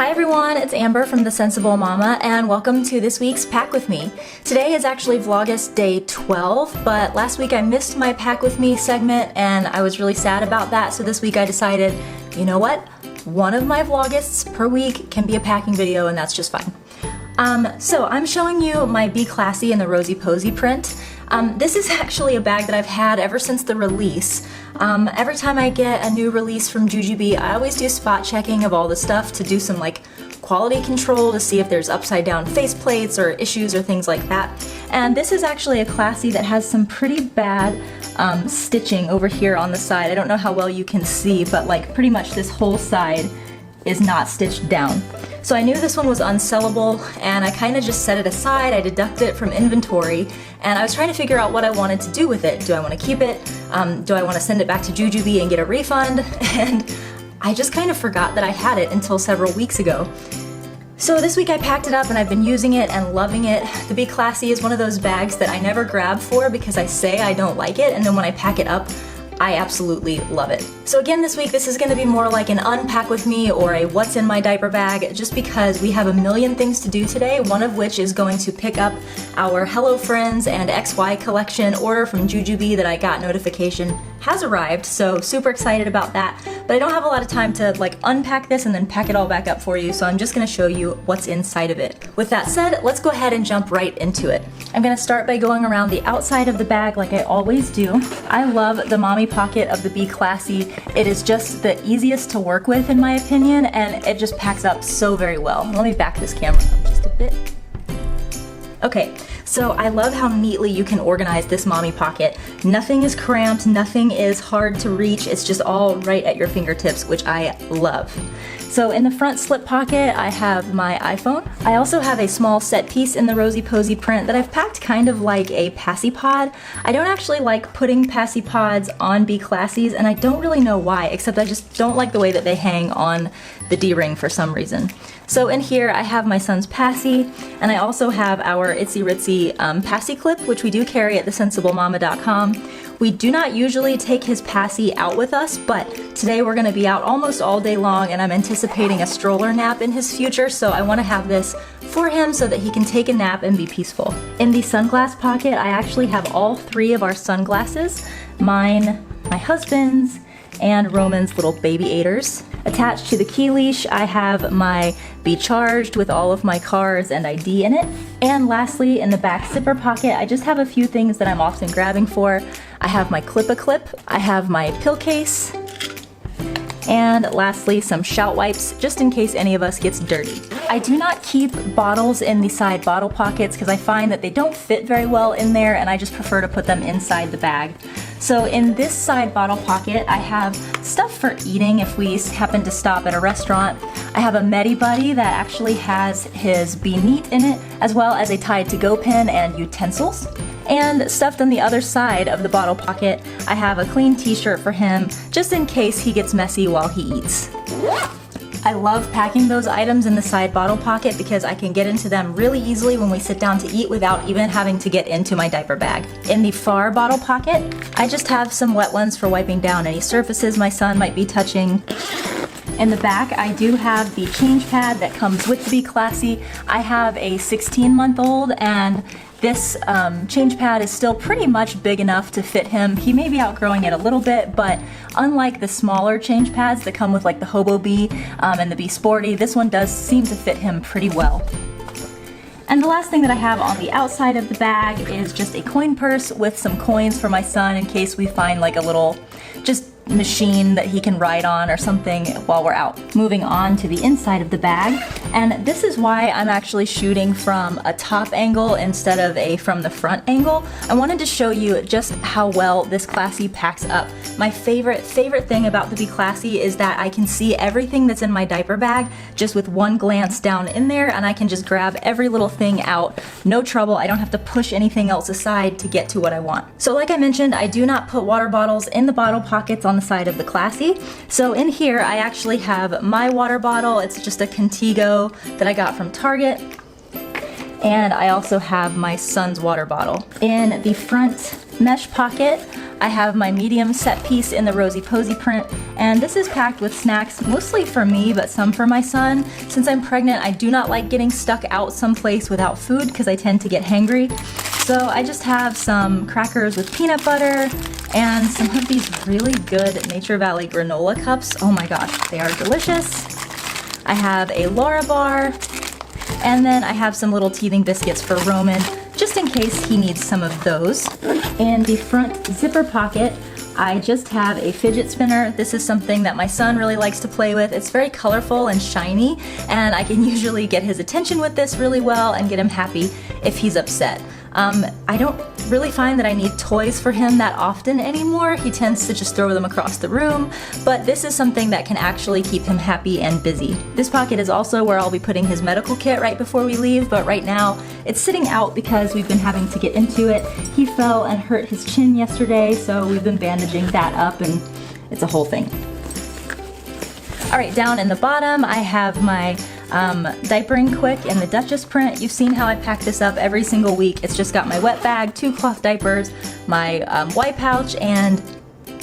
Hi everyone, it's Amber from The Sensible Mama and welcome to this week's Pack With Me. Today is actually Vlogust day 12, but last week I missed my Pack With Me segment and I was really sad about that, so this week I decided, you know what? One of my Vlogusts per week can be a packing video and that's just fine. So I'm showing you my Be Classy in the Rosy Posy print. This is actually a bag that I've had ever since the release. Every time I get a new release from Jujubee, I always do spot checking of all the stuff to do some like quality control to see if there's upside down faceplates or issues or things like that. And this is actually a Classy that has some pretty bad stitching over here on the side. I don't know how well you can see, but like pretty much this whole side is not stitched down. So I knew this one was unsellable and I kind of just set it aside. I deducted it from inventory and I was trying to figure out what I wanted to do with it. Do I want to keep it? Do I want to send it back to Jujubee and get a refund? And I just kind of forgot that I had it until several weeks ago. So this week I packed it up and I've been using it and loving it. The Be Classy is one of those bags that I never grab for because I say I don't like it, and then when I pack it up, I absolutely love it. So again this week this is going to be more like an unpack with me or a what's in my diaper bag, just because we have a million things to do today, one of which is going to pick up our Hello Friends and XY collection order from Jujubee that I got notification has arrived, so super excited about that. But I don't have a lot of time to like unpack this and then pack it all back up for you, so I'm just going to show you what's inside of it. With that said, let's go ahead and jump right into it. I'm going to start by going around the outside of the bag like I always do. I love the mommy pocket of the Be Classy. It is just the easiest to work with in my opinion, and it just packs up so very well. Let me back this camera up just a bit. Okay, so I love how neatly you can organize this mommy pocket. Nothing is cramped, nothing is hard to reach, it's just all right at your fingertips, which I love. So in the front slip pocket, I have my iPhone. I also have a small set piece in the Rosy Posy print that I've packed kind of like a passy pod. I don't actually like putting passy pods on Be Classies, and I don't really know why, except I just don't like the way that they hang on the D-ring for some reason. So in here I have my son's passy, and I also have our Itsy Ritsy passy clip, which we do carry at thesensiblemama.com. We do not usually take his passy out with us, but today we're going to be out almost all day long and I'm anticipating a stroller nap in his future, so I want to have this for him so that he can take a nap and be peaceful. In the sunglass pocket, I actually have all three of our sunglasses, mine, my husband's, and Roman's little baby aiders. Attached to the key leash, I have my Be Charged with all of my cars and ID in it. And lastly, in the back zipper pocket, I just have a few things that I'm often grabbing for. I have my Clip-a-Clip, I have my pill case, and lastly, some shout wipes, just in case any of us gets dirty. I do not keep bottles in the side bottle pockets because I find that they don't fit very well in there, and I just prefer to put them inside the bag. So in this side bottle pocket, I have stuff for eating if we happen to stop at a restaurant. I have a Medi Buddy that actually has his Be Neat in it, as well as a Tide to Go pen and utensils. And stuffed on the other side of the bottle pocket, I have a clean t-shirt for him, just in case he gets messy while he eats. I love packing those items in the side bottle pocket because I can get into them really easily when we sit down to eat without even having to get into my diaper bag. In the far bottle pocket, I just have some wet ones for wiping down any surfaces my son might be touching. In the back, I do have the change pad that comes with the Be Classy. I have a 16-month-old and this change pad is still pretty much big enough to fit him. He may be outgrowing it a little bit, but unlike the smaller change pads that come with like the Hobo Bee and the Be Sporty, this one does seem to fit him pretty well. And the last thing that I have on the outside of the bag is just a coin purse with some coins for my son in case we find like a little just machine that he can ride on or something while we're out. Moving on to the inside of the bag, and this is why I'm actually shooting from a top angle instead of a from the front angle. I wanted to show you just how well this Classy packs up. My favorite thing about the Be Classy is that I can see everything that's in my diaper bag just with one glance down in there, and I can just grab every little thing out. No trouble, I don't have to push anything else aside to get to what I want. So like I mentioned, I do not put water bottles in the bottle pockets on the side of the Classy. So in here I actually have my water bottle. It's just a Contigo that I got from Target. And I also have my son's water bottle. In the front mesh pocket, I have my medium set piece in the Rosy Posy print, and this is packed with snacks, mostly for me, but some for my son. Since I'm pregnant, I do not like getting stuck out someplace without food because I tend to get hangry. So I just have some crackers with peanut butter and some of these really good Nature Valley granola cups. Oh my gosh, they are delicious. I have a Laura bar, and then I have some little teething biscuits for Roman, just in case he needs some of those. In the front zipper pocket, I just have a fidget spinner. This is something that my son really likes to play with. It's very colorful and shiny, and I can usually get his attention with this really well and get him happy if he's upset. I don't really find that I need toys for him that often anymore. He tends to just throw them across the room, but this is something that can actually keep him happy and busy. This pocket is also where I'll be putting his medical kit right before we leave, but right now it's sitting out because we've been having to get into it. He fell and hurt his chin yesterday, so we've been bandaging that up, and it's a whole thing. All right, down in the bottom, I have my diapering quick in the Duchess print. You've seen how I pack this up every single week. It's just got my wet bag, 2 cloth diapers, my white pouch, and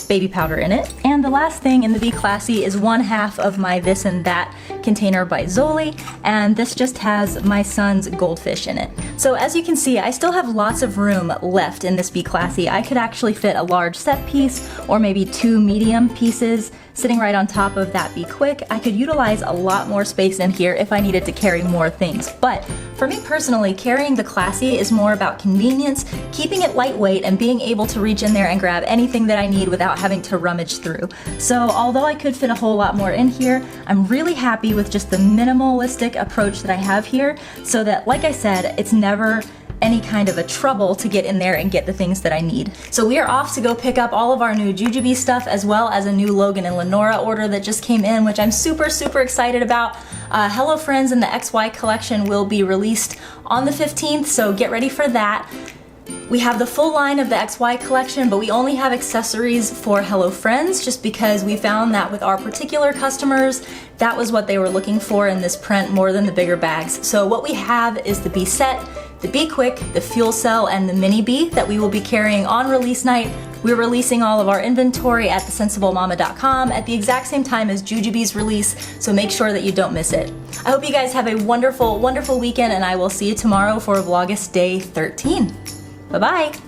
baby powder in it. And the last thing in the Be Classy is 1/2 of my This and That container by Zoli, and this just has my son's goldfish in it. So as you can see, I still have lots of room left in this Be Classy. I could actually fit a large set piece or maybe 2 medium pieces sitting right on top of that Be Quick. I could utilize a lot more space in here if I needed to carry more things. But for me personally, carrying the Classy is more about convenience, keeping it lightweight, and being able to reach in there and grab anything that I need without having to rummage through. So although I could fit a whole lot more in here, I'm really happy with just the minimalistic approach that I have here, so that, like I said, it's never any kind of a trouble to get in there and get the things that I need. So we are off to go pick up all of our new Jujubee stuff, as well as a new Logan and Lenora order that just came in, which I'm super excited about. Hello Friends and the XY collection will be released on the 15th, so get ready for that. We have the full line of the XY collection, but we only have accessories for Hello Friends, just because we found that with our particular customers, that was what they were looking for in this print more than the bigger bags. So what we have is the Be Set, the Be Quick, the Fuel Cell, and the Mini Bee that we will be carrying on release night. We're releasing all of our inventory at thesensiblemama.com at the exact same time as Jujubee's release, so make sure that you don't miss it. I hope you guys have a wonderful weekend, and I will see you tomorrow for Vlogust Day 13. Bye-bye!